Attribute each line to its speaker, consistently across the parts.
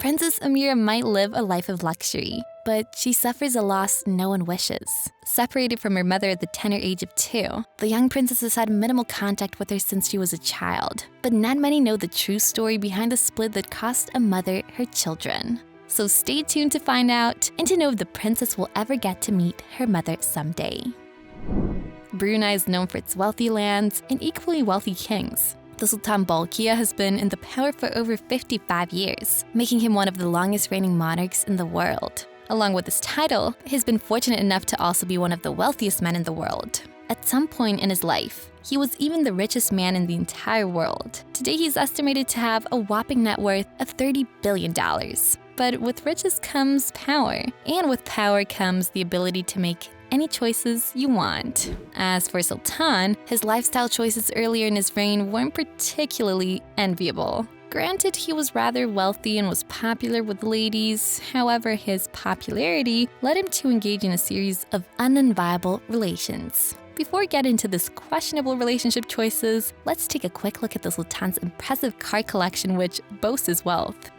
Speaker 1: Princess Ameerah might live a life of luxury, but she suffers a loss no one wishes. Separated from her mother at the tender age of 2, the young princess has had minimal contact with her since she was a child. But not many know the true story behind the split that cost a mother her children. So stay tuned to find out and to know if the princess will ever get to meet her mother someday. Brunei is known for its wealthy lands and equally wealthy kings. The Sultan Bolkiah has been in the power for over 55 years, making him one of the longest reigning monarchs in the world. Along with this title, he's been fortunate enough to also be one of the wealthiest men in the world. At some point in his life, he was even the richest man in the entire world. Today, he's estimated to have a whopping net worth of $30 billion. But with riches comes power, and with power comes the ability to make any choices you want. As for Sultan, his lifestyle choices earlier in his reign weren't particularly enviable. Granted, he was rather wealthy and was popular with ladies. However, his popularity led him to engage in a series of unenviable relations. Before we get into this questionable relationship choices, let's take a quick look at the Sultan's impressive car collection, which boasts his wealth.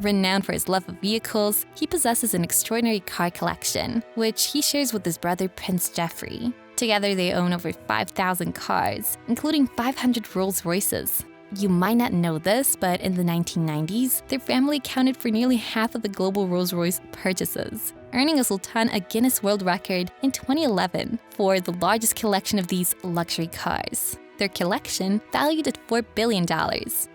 Speaker 1: Renowned for his love of vehicles, he possesses an extraordinary car collection, which he shares with his brother Prince Geoffrey. Together, they own over 5,000 cars, including 500 Rolls-Royces. You might not know this, but in the 1990s, their family accounted for nearly half of the global Rolls-Royce purchases, earning a Sultan a Guinness World Record in 2011 for the largest collection of these luxury cars. Their collection, valued at $4 billion,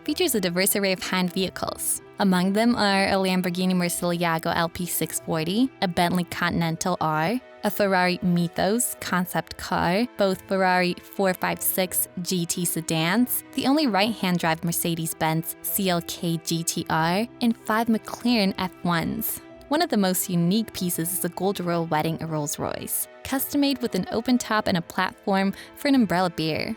Speaker 1: features a diverse array of high-end vehicles. Among them are a Lamborghini Murcielago LP640, a Bentley Continental R, a Ferrari Mythos concept car, both Ferrari 456 GT sedans, the only right-hand drive Mercedes-Benz CLK GTR, and 5 McLaren F1s. One of the most unique pieces is a gold royal wedding Rolls-Royce, custom-made with an open top and a platform for an umbrella beer.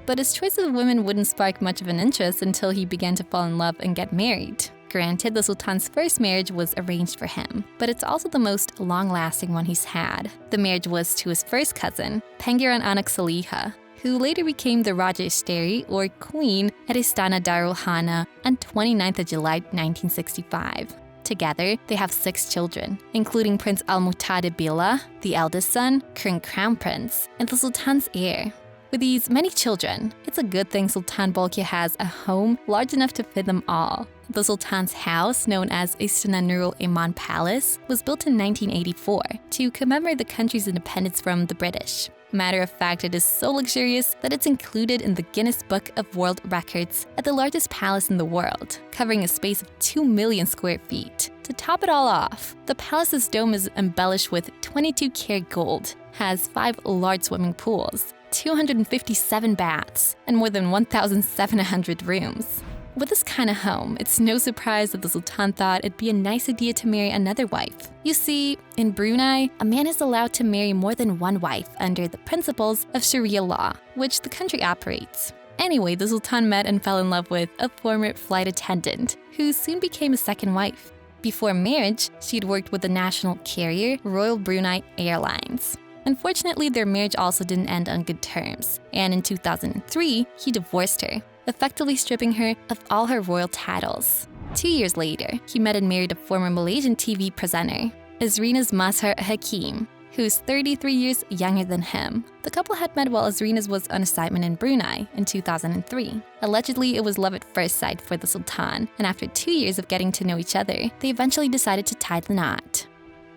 Speaker 1: But his choice of women wouldn't spark much of an interest until he began to fall in love and get married. Granted, the Sultan's first marriage was arranged for him, but it's also the most long-lasting one he's had. The marriage was to his first cousin, pengiran anak saleha, who later became the Raja Isteri, or Queen, at Istana Darul Hana on 29th of July 1965. Together, they have 6 children, including Prince Al-Muqtada Billah, the eldest son, current crown prince, and the Sultan's heir. With these many children, it's a good thing Sultan Bolkiah has a home large enough to fit them all. The Sultan's house, known as Istana Nurul Iman Palace, was built in 1984 to commemorate the country's independence from the British. Matter of fact, it is so luxurious that it's included in the Guinness Book of World Records as the largest palace in the world, covering a space of 2 million square feet. To top it all off, the palace's dome is embellished with 22-karat gold, has 5 large swimming pools, 257 baths, and more than 1,700 rooms. With this kind of home, it's no surprise that the Sultan thought it'd be a nice idea to marry another wife. You see, in Brunei, a man is allowed to marry more than one wife under the principles of Sharia law, which the country operates. Anyway, the Sultan met and fell in love with a former flight attendant, who soon became his second wife. Before marriage, she'd worked with the national carrier Royal Brunei Airlines. Unfortunately, their marriage also didn't end on good terms, and in 2003, he divorced her, effectively stripping her of all her royal titles. 2 years later, he met and married a former Malaysian TV presenter, Azrinaz mazhar Hakim, who's 33 years younger than him. The couple had met while Azrinaz was on assignment in Brunei in 2003. Allegedly, it was love at first sight for the Sultan, and after 2 years of getting to know each other, they eventually decided to tie the knot.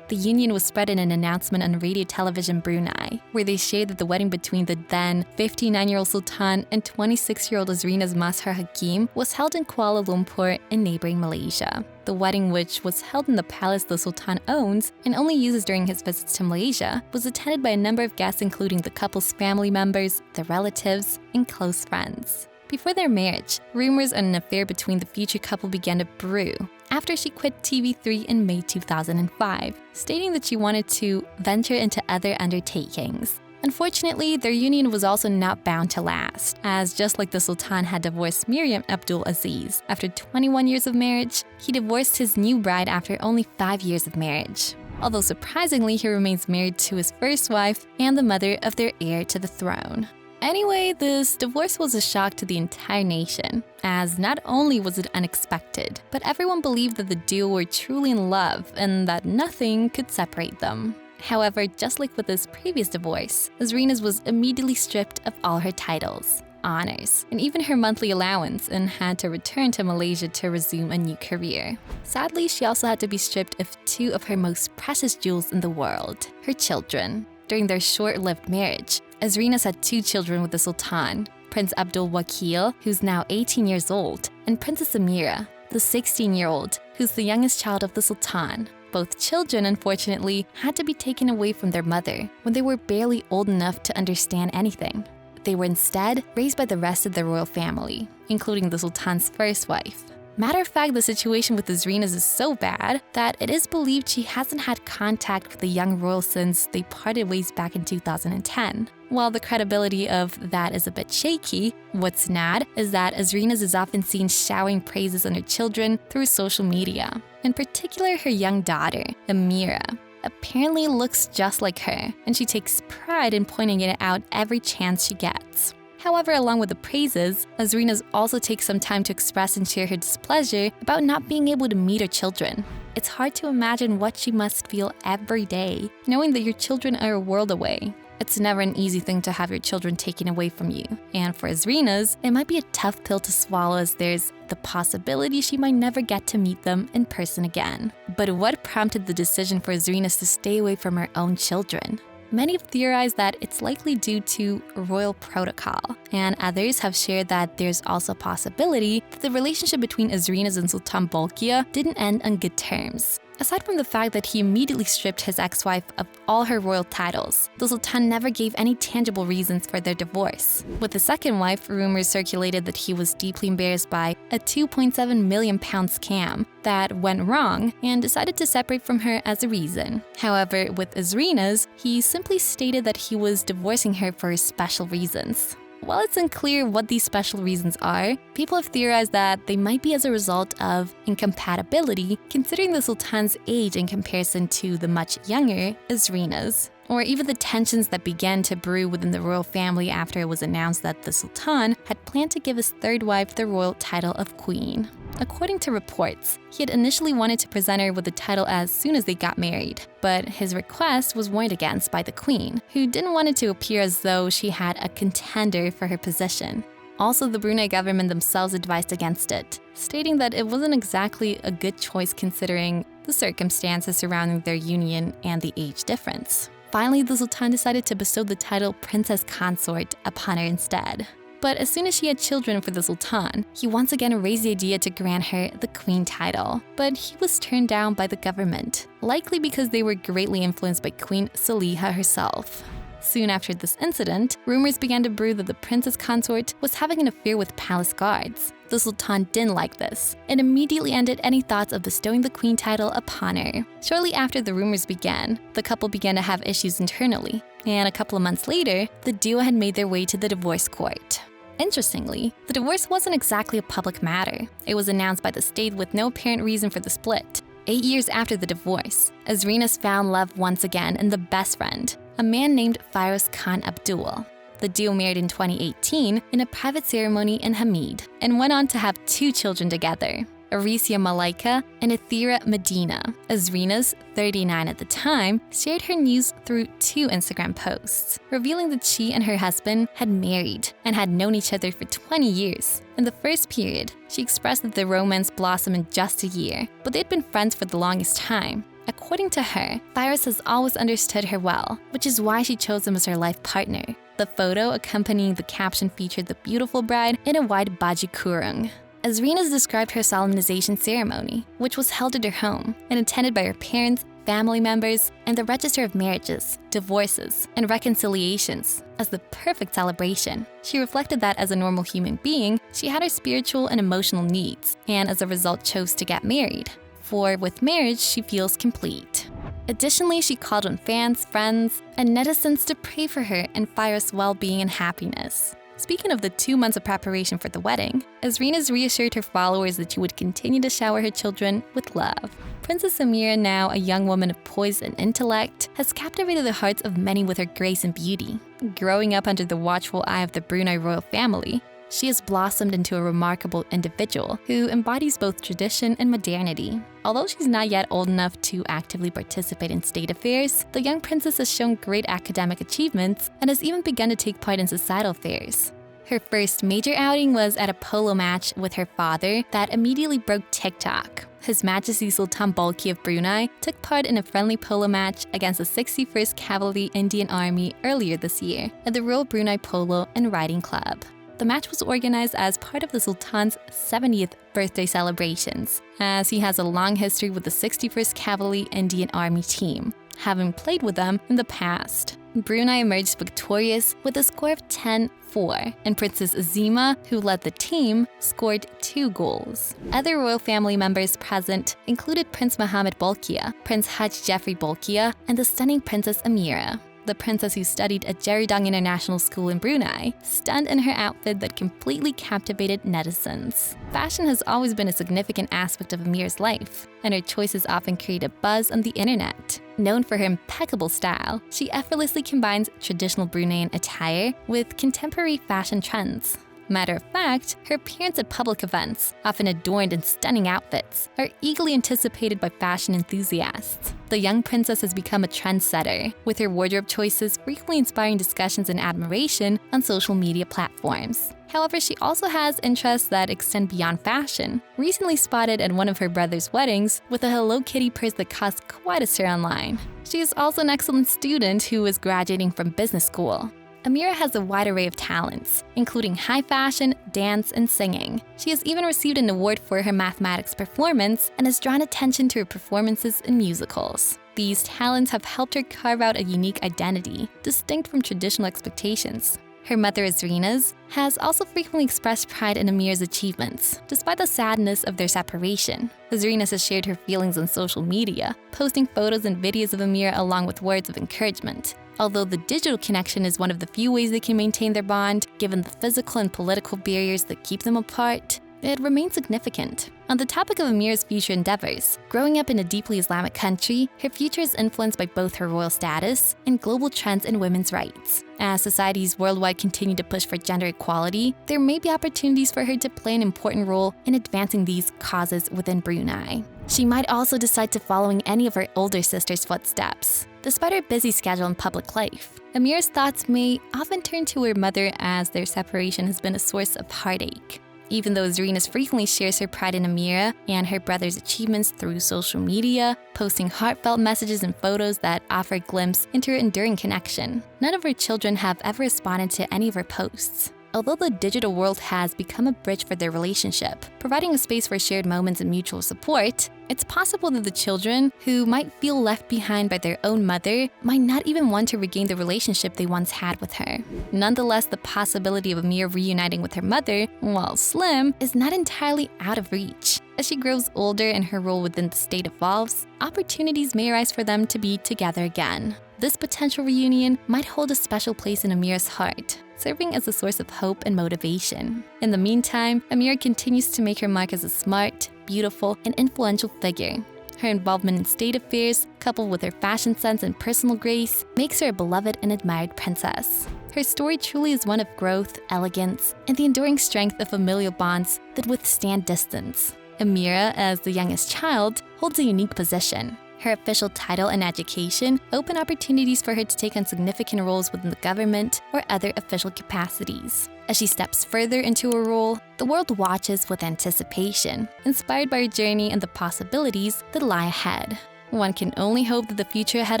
Speaker 1: The union was spread in an announcement on Radio Television Brunei, where they shared that the wedding between the then 59-year-old Sultan and 26-year-old Azrinaz mazhar Hakim was held in Kuala Lumpur in neighboring Malaysia. The wedding, which was held in the palace the Sultan owns and only uses during his visits to Malaysia, was attended by a number of guests including the couple's family members, their relatives, and close friends. Before their marriage, rumors on an affair between the future couple began to brew after she quit TV3 in May 2005, stating that she wanted to venture into other undertakings. Unfortunately, their union was also not bound to last, as just like the Sultan had divorced Miriam Abdul Aziz after 21 years of marriage, he divorced his new bride after only 5 years of marriage. Although surprisingly, he remains married to his first wife and the mother of their heir to the throne. Anyway, this divorce was a shock to the entire nation, as not only was it unexpected, but everyone believed that the duo were truly in love and that nothing could separate them. However, just like with his previous divorce, Azrinaz was immediately stripped of all her titles, honors, and even her monthly allowance, and had to return to Malaysia to resume a new career. Sadly, she also had to be stripped of two of her most precious jewels in the world, her children. During their short-lived marriage, Azrinaz had two children with the Sultan, Prince Abdul Wakeel, who's now 18 years old, and Princess Ameerah, the 16-year-old, who's the youngest child of the Sultan. Both children, unfortunately, had to be taken away from their mother when they were barely old enough to understand anything. They were instead raised by the rest of the royal family, including the Sultan's first wife. Matter of fact, the situation with Azrinaz is so bad that it is believed she hasn't had contact with the young royal since they parted ways back in 2010. While the credibility of that is a bit shaky, what's not is that Azrinaz is often seen showering praises on her children through social media. In particular, her young daughter, Ameerah, apparently looks just like her, and she takes pride in pointing it out every chance she gets. However, along with the praises, Azrinaz also takes some time to express and share her displeasure about not being able to meet her children. It's hard to imagine what she must feel every day, knowing that your children are a world away. It's never an easy thing to have your children taken away from you. And for Azrinaz, it might be a tough pill to swallow, as there's the possibility she might never get to meet them in person again. But what prompted the decision for Azrinaz to stay away from her own children? Many have theorized that it's likely due to royal protocol, and others have shared that there's also a possibility that the relationship between Azrinaz and Sultan Bolkiah didn't end on good terms. Aside from the fact that he immediately stripped his ex-wife of all her royal titles, the Sultan never gave any tangible reasons for their divorce. With the second wife, rumors circulated that he was deeply embarrassed by a £2.7 million scam that went wrong and decided to separate from her as a reason. However, with Azrinaz, he simply stated that he was divorcing her for special reasons. While it's unclear what these special reasons are, people have theorized that they might be as a result of incompatibility, considering the Sultan's age in comparison to the much younger Azrinaz, or even the tensions that began to brew within the royal family after it was announced that the Sultan had planned to give his third wife the royal title of Queen. According to reports, he had initially wanted to present her with the title as soon as they got married, but his request was warned against by the Queen, who didn't want it to appear as though she had a contender for her position. Also, the Brunei government themselves advised against it, stating that it wasn't exactly a good choice considering the circumstances surrounding their union and the age difference. Finally, the Sultan decided to bestow the title Princess Consort upon her instead. But as soon as she had children for the Sultan, he once again raised the idea to grant her the Queen title. But he was turned down by the government, likely because they were greatly influenced by Queen Saleha herself. Soon after this incident, rumors began to brew that the princess consort was having an affair with palace guards. The Sultan didn't like this and immediately ended any thoughts of bestowing the Queen title upon her. Shortly after the rumors began, the couple began to have issues internally, and a couple of months later, the duo had made their way to the divorce court. Interestingly, the divorce wasn't exactly a public matter. It was announced by the state with no apparent reason for the split. 8 years after the divorce, Azrinaz found love once again in the best friend, a man named Firoz Khan Abdul. The duo married in 2018 in a private ceremony in Hamid and went on to have 2 children together, Arisia Malaika and Athira Medina. Azrinaz, 39 at the time, shared her news through 2 Instagram posts, revealing that she and her husband had married and had known each other for 20 years. In the first period, she expressed that the romance blossomed in just a year, but they'd been friends for the longest time. According to her, Firoz has always understood her well, which is why she chose him as her life partner. The photo accompanying the caption featured the beautiful bride in a white baju kurung. Azrinaz described her solemnization ceremony, which was held at her home and attended by her parents, family members, and the Register of Marriages, Divorces, and Reconciliations, as the perfect celebration. She reflected that as a normal human being, she had her spiritual and emotional needs, and as a result chose to get married. For with marriage, she feels complete. Additionally, she called on fans, friends, and netizens to pray for her and Firoz's well-being and happiness. Speaking of the 2 months of preparation for the wedding, Azrinaz reassured her followers that she would continue to shower her children with love. Princess Ameerah, now a young woman of poise and intellect, has captivated the hearts of many with her grace and beauty. Growing up under the watchful eye of the Brunei royal family, she has blossomed into a remarkable individual who embodies both tradition and modernity. Although she's not yet old enough to actively participate in state affairs, the young princess has shown great academic achievements and has even begun to take part in societal affairs. Her first major outing was at a polo match with her father that immediately broke TikTok. His Majesty Sultan Bolkiah of Brunei took part in a friendly polo match against the 61st Cavalry Indian Army earlier this year at the Royal Brunei Polo and Riding Club. The match was organized as part of the Sultan's 70th birthday celebrations, as he has a long history with the 61st Cavalry Indian Army team, having played with them in the past. Brunei emerged victorious with a score of 10-4, and Princess Ameerah, who led the team, scored 2 goals. Other royal family members present included Prince Mohammed Bolkiah, Prince Haj Jeffrey Bolkiah, and the stunning Princess Ameerah. The princess, who studied at Jeridong International School in Brunei, stunned in her outfit that completely captivated netizens. Fashion has always been a significant aspect of Ameerah's life, and her choices often create a buzz on the internet. Known for her impeccable style, she effortlessly combines traditional Bruneian attire with contemporary fashion trends. Matter of fact, her appearance at public events, often adorned in stunning outfits, are eagerly anticipated by fashion enthusiasts. The young princess has become a trendsetter, with her wardrobe choices frequently inspiring discussions and admiration on social media platforms. However, she also has interests that extend beyond fashion. Recently spotted at one of her brother's weddings with a Hello Kitty purse that costs quite a stir online. She is also an excellent student who is graduating from business school. Ameerah has a wide array of talents, including high fashion, dance, and singing. She has even received an award for her mathematics performance and has drawn attention to her performances in musicals. These talents have helped her carve out a unique identity, distinct from traditional expectations. Her mother, Azrinaz, has also frequently expressed pride in Ameerah's achievements, despite the sadness of their separation. Azrinaz has shared her feelings on social media, posting photos and videos of Ameerah along with words of encouragement. Although the digital connection is one of the few ways they can maintain their bond, given the physical and political barriers that keep them apart, it remains significant. On the topic of Ameerah's future endeavors, growing up in a deeply Islamic country, her future is influenced by both her royal status and global trends in women's rights. As societies worldwide continue to push for gender equality, there may be opportunities for her to play an important role in advancing these causes within Brunei. She might also decide to follow in any of her older sister's footsteps. Despite her busy schedule in public life, Ameerah's thoughts may often turn to her mother, as their separation has been a source of heartache. Even though Azrinaz frequently shares her pride in Ameerah and her brother's achievements through social media, posting heartfelt messages and photos that offer a glimpse into her enduring connection, none of her children have ever responded to any of her posts. Although the digital world has become a bridge for their relationship, providing a space for shared moments and mutual support, it's possible that the children, who might feel left behind by their own mother, might not even want to regain the relationship they once had with her. Nonetheless, the possibility of Ameerah reuniting with her mother, while slim, is not entirely out of reach. As she grows older and her role within the state evolves, opportunities may arise for them to be together again. This potential reunion might hold a special place in Ameerah's heart, serving as a source of hope and motivation. In the meantime, Ameerah continues to make her mark as a smart, beautiful, and influential figure. Her involvement in state affairs, coupled with her fashion sense and personal grace, makes her a beloved and admired princess. Her story truly is one of growth, elegance, and the enduring strength of familial bonds that withstand distance. Ameerah, as the youngest child, holds a unique position. Her official title and education open opportunities for her to take on significant roles within the government or other official capacities. As she steps further into her role, the world watches with anticipation, inspired by her journey and the possibilities that lie ahead. One can only hope that the future ahead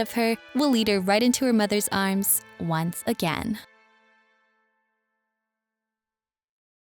Speaker 1: of her will lead her right into her mother's arms once again.